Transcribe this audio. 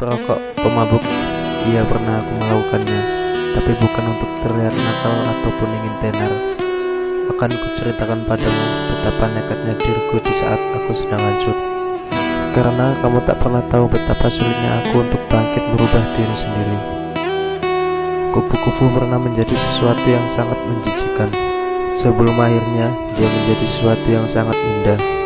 perokok pemabuk. Iya, pernah aku melakukannya, tapi bukan untuk terlihat nakal ataupun ingin tenar. Akan kuceritakan padamu betapa nekatnya diriku di saat aku sedang hancur. Karena kamu tak pernah tahu betapa sulitnya aku untuk bangkit merubah diri sendiri. Kupu-kupu pernah menjadi sesuatu yang sangat menjijikan, sebelum akhirnya dia menjadi sesuatu yang sangat indah.